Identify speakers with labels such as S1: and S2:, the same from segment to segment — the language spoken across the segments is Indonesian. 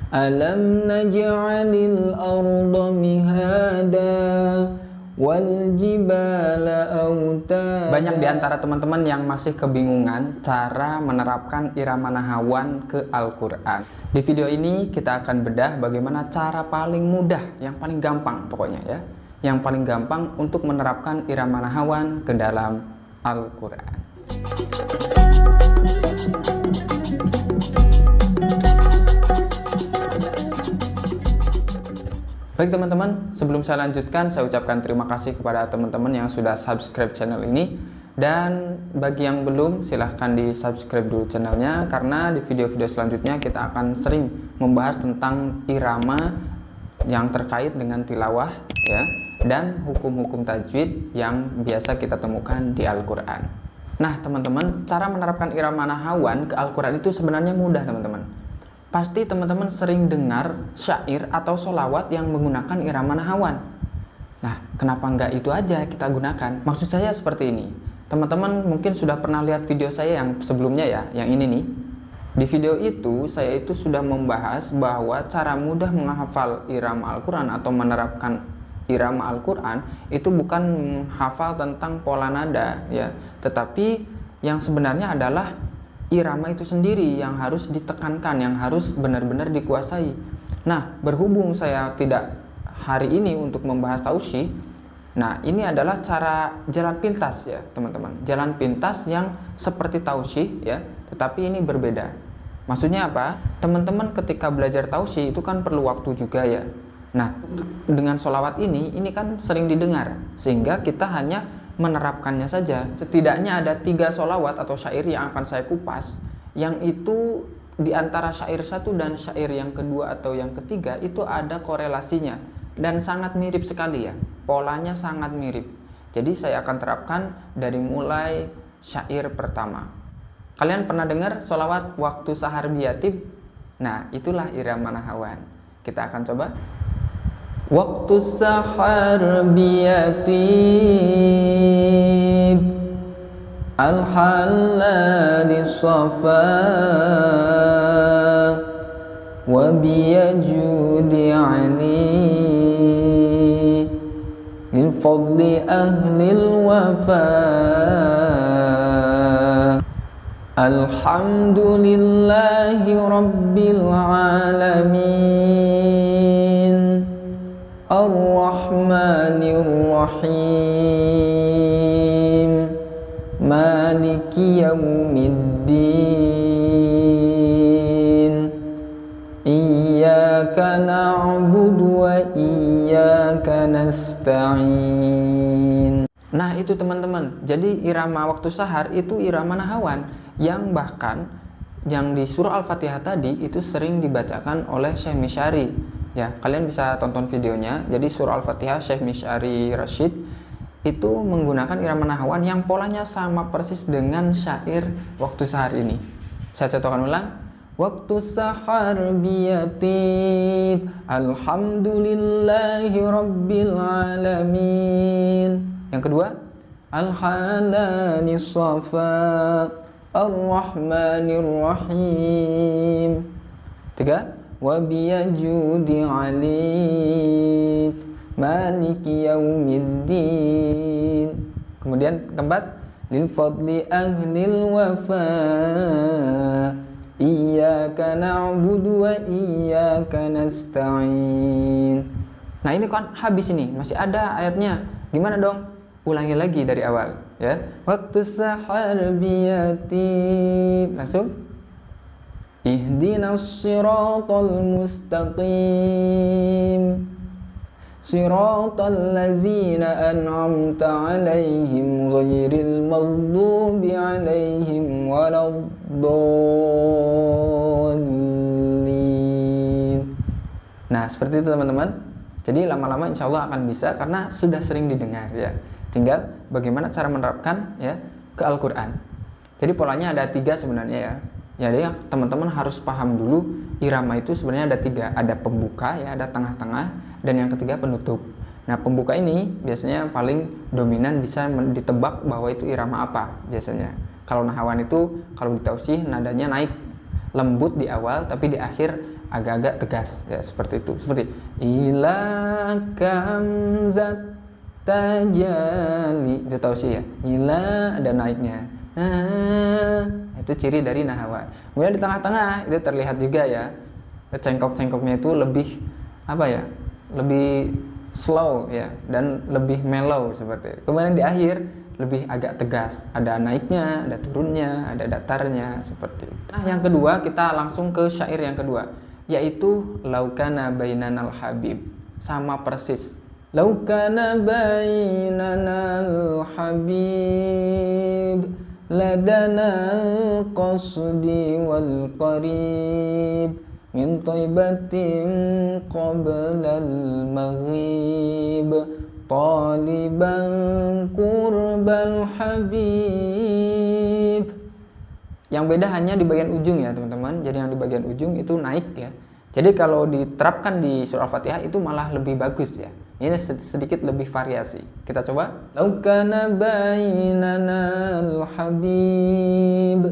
S1: Alam naj'alil arda mihada wal jibala autada.
S2: Banyak di antara teman-teman yang masih kebingungan cara menerapkan irama nahawan ke Al-Quran. Di video ini kita akan bedah bagaimana cara paling mudah, yang paling gampang pokoknya ya, yang paling gampang untuk menerapkan irama nahawan ke dalam Al-Quran. Baik teman-teman, sebelum saya lanjutkan, saya ucapkan terima kasih kepada teman-teman yang sudah subscribe channel ini. Dan bagi yang belum, silahkan di subscribe dulu channelnya, karena di video-video selanjutnya kita akan sering membahas tentang irama yang terkait dengan tilawah ya, dan hukum-hukum tajwid yang biasa kita temukan di Al-Quran. Nah teman-teman, cara menerapkan irama nahawan ke Al-Quran itu sebenarnya mudah teman-teman. Pasti teman-teman sering dengar syair atau sholawat yang menggunakan irama nahawan. Nah, kenapa nggak itu aja kita gunakan? Maksud saya seperti ini. Teman-teman mungkin sudah pernah lihat video saya yang sebelumnya ya, yang ini nih. Di video itu, saya itu sudah membahas bahwa cara mudah menghafal irama Al-Quran atau menerapkan irama Al-Quran itu bukan menghafal tentang pola nada ya, tetapi yang sebenarnya adalah irama itu sendiri yang harus ditekankan, yang harus benar-benar dikuasai. Nah, berhubung saya tidak hari ini untuk membahas tausyih, nah ini adalah cara jalan pintas ya teman-teman, jalan pintas yang seperti tausyih ya, tetapi ini berbeda. Maksudnya apa? Teman-teman ketika belajar tausyih itu kan perlu waktu juga ya. Nah, dengan sholawat ini kan sering didengar, sehingga kita hanya menerapkannya saja. Setidaknya ada 3 sholawat atau syair yang akan saya kupas, yang itu di antara syair satu dan syair yang kedua atau yang ketiga itu ada korelasinya dan sangat mirip sekali ya, polanya sangat mirip. Jadi saya akan terapkan dari mulai syair pertama. Kalian pernah dengar sholawat waktu sahar biatib? Nah itulah irama nahawan. Kita akan coba. Waktu sahar biatib al-halali safa wa biyajudi ani lil fadli ahlil wafa alhamdulillahi rabbil alamin ar-rahmanir rahim maliki yaumiddin iyyaka na'budu wa iyyaka nasta'in. Nah itu teman-teman, jadi irama waktu sahar itu irama nahawan yang bahkan yang di surah Al-Fatihah tadi itu sering dibacakan oleh Syekh Misyari ya, kalian bisa tonton videonya. Jadi surah Al-Fatihah Syekh Misyari Rashid itu menggunakan irama nahawan yang polanya sama persis dengan syair waktu sahar ini. Saya contohkan ulang. Waktu sahar biatib alhamdulillahi rabbil alamin. Yang kedua, al-halani safa ar-rahmanir rahim. Tiga, wa biyajudi ali maliki yaumiddin. Kemudian keempat, lil fadli ahlil wafa iyyaka na'budu wa iyyaka nasta'in. Nah ini kan habis ini, masih ada ayatnya. Gimana dong? Ulangi lagi dari awal ya. Waktu sahar biyatib, langsung ihdinas siratal mustaqim siratal ladzina an'amta 'alaihim ghairil maghdubi 'alaihim waladdallin. Nah, seperti itu teman-teman. Jadi lama-lama insya Allah akan bisa karena sudah sering didengar ya. Tinggal bagaimana cara menerapkan ya ke Al-Quran. Jadi polanya ada 3 sebenarnya ya. Jadi teman-teman harus paham dulu irama itu sebenarnya ada 3. Ada pembuka ya, ada tengah-tengah, dan yang ketiga penutup. Nah pembuka ini biasanya paling dominan, bisa ditebak bahwa itu irama apa biasanya. Kalau nahawan itu kalau di tausyih nadanya naik lembut di awal, tapi di akhir agak-agak tegas ya, seperti itu. Seperti ila kamzat tajali, itu tahu sih ya, ila ada naiknya. Itu ciri dari nahawa. Kemudian di tengah-tengah itu terlihat juga ya, cengkok-cengkoknya itu lebih apa ya, lebih slow ya, dan lebih mellow seperti itu. Kemudian di akhir lebih agak tegas, ada naiknya, ada turunnya, ada datarnya seperti itu. Nah yang kedua, kita langsung ke syair yang kedua, yaitu laukana bainanal habib. Sama persis, laukana bainanal habib ladanal qasdi wal qarib min taibatin qablal maghrib taliban qurbal habib. Yang beda hanya di bagian ujung ya teman-teman. Jadi yang di bagian ujung itu naik ya. Jadi kalau diterapkan di surah Al-Fatihah itu malah lebih bagus ya. Ini sedikit lebih variasi. Kita coba. Laukana bainana al-habib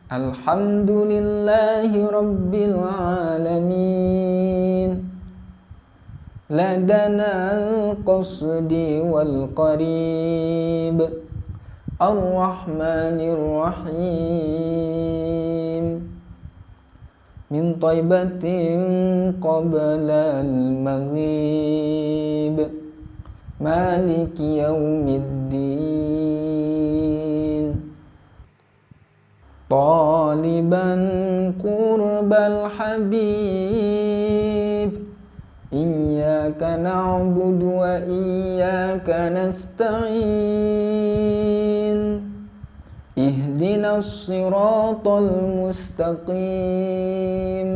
S2: alhamdulillahi rabbil alamin ladana al-qasdi wal qarib ar-rahmanir rahim min taibatin qabla al-maghrib maliki yaumiddin taliban qurbal habib iyyaka na'budu wa iyyaka nasta'in ihdinas siratal mustaqim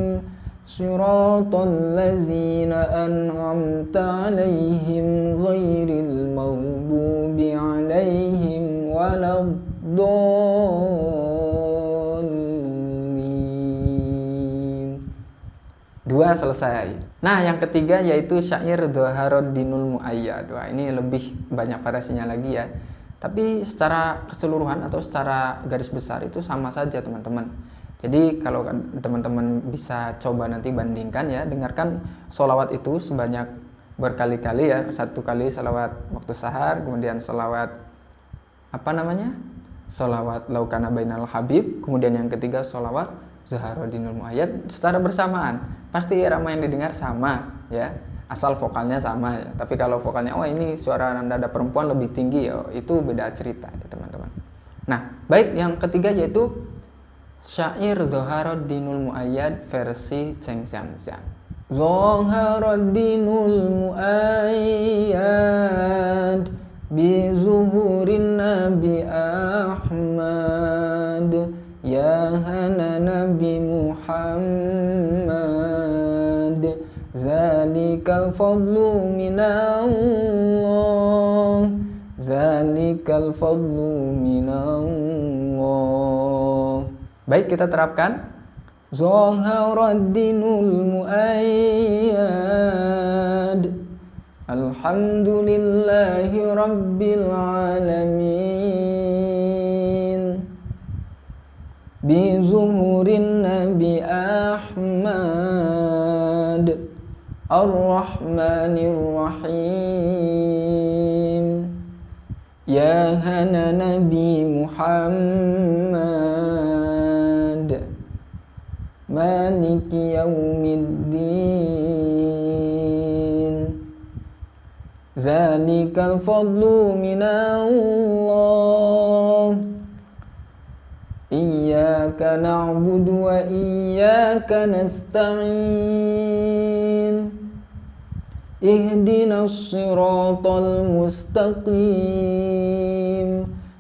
S2: siratal ladzina an'amta 'alaihim ghairil maghdubi 'alaihim waladdallin. Dua selesai. Nah, yang ketiga yaitu syair Dhaharuddinul Muayyad. Wah, ini lebih banyak variasinya lagi ya. Tapi secara keseluruhan atau secara garis besar itu sama saja teman-teman. Jadi kalau teman-teman bisa coba nanti bandingkan ya, dengarkan sholawat itu sebanyak berkali-kali ya. Satu kali sholawat waktu sahar, kemudian sholawat apa namanya? Sholawat laukana bainal habib, kemudian yang ketiga sholawat Dhaharuddinul Muayyad secara bersamaan. Pasti irama yang didengar sama ya, asal vokalnya sama ya. Tapi kalau vokalnya oh ini suara nada perempuan lebih tinggi ya, itu beda cerita ya teman-teman. Nah, baik, yang ketiga yaitu syair Dhaharuddinul Muayyad versi Cheng Xiangxiang. Dhaharuddinul Muayyad bi zuhurin Nabi Ahmad ya hana Nabi Muhammad zalikal fadlu minallah zalikal fadlu minallah. Baik, kita terapkan. Dhaharuddinul Muayyad alhamdulillahi rabbil alamin bi zuhurin Nabi Ahmad ar-rahmanir rahim ya hana Nabi Muhammad maliki yaumiddin zalikal fadlu minallah iyyaka na'budu wa iyyaka nasta'in ihdinas siratal mustaqim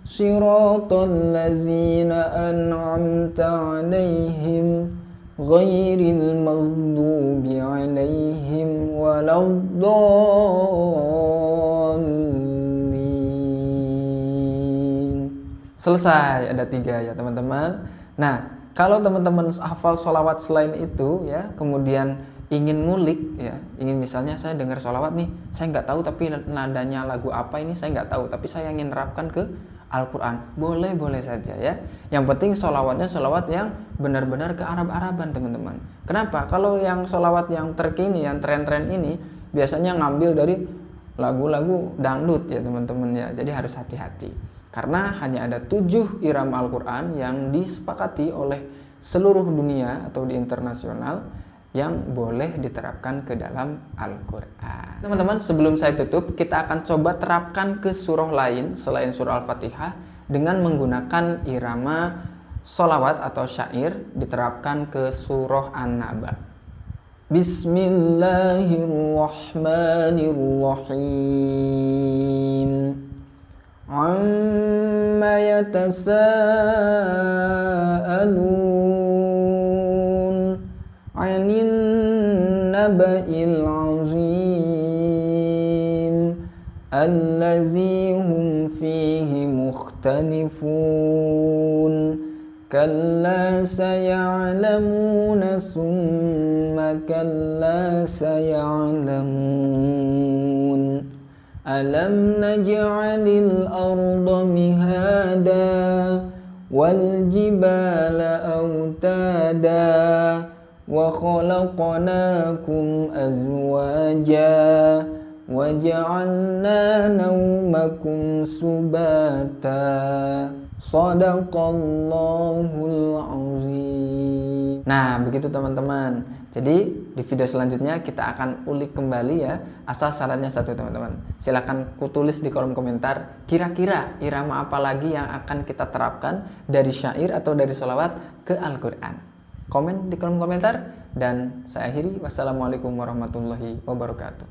S2: siratal ladzina an'amta 'alaihim ghairil maghdubi 'alaihim waladdallin. Selesai, ada 3 ya teman-teman. Nah, kalau teman-teman hafal sholawat selain itu ya, kemudian ingin ngulik ya, ingin misalnya saya dengar sholawat nih, saya nggak tahu tapi nadanya lagu apa ini saya nggak tahu, tapi saya ingin nerapkan ke Al-Quran? Boleh-boleh saja ya. Yang penting sholawatnya sholawat yang benar-benar ke Arab-Araban teman-teman. Kenapa? Kalau yang sholawat yang terkini, yang tren-tren ini biasanya ngambil dari lagu-lagu dangdut ya teman-teman ya. Jadi harus hati-hati. Karena hanya ada 7 irama Al-Quran yang disepakati oleh seluruh dunia atau di internasional yang boleh diterapkan ke dalam Al-Quran. Teman-teman, sebelum saya tutup, kita akan coba terapkan ke surah lain selain surah Al-Fatihah dengan menggunakan irama sholawat atau syair, diterapkan ke surah An-Naba. Bismillahirrahmanirrahim. Amma yatasa'alun 'anil naba'il 'azim allazi hum fihi mukhtalifun kalla saya'lamuna summa kalla saya'lamun alam naj'alil arda mihada wal jibala autada wa khalaqnakum azwaja wa ja'alna nawmakum subata. Shadaqallahul azim. Nah, begitu teman-teman. Jadi di video selanjutnya kita akan ulik kembali ya. Asal syaratnya satu teman-teman. Silahkan kutulis di kolom komentar kira-kira irama apa lagi yang akan kita terapkan dari syair atau dari sholawat ke Al-Quran. Komen di kolom komentar dan saya akhiri. Wassalamualaikum warahmatullahi wabarakatuh.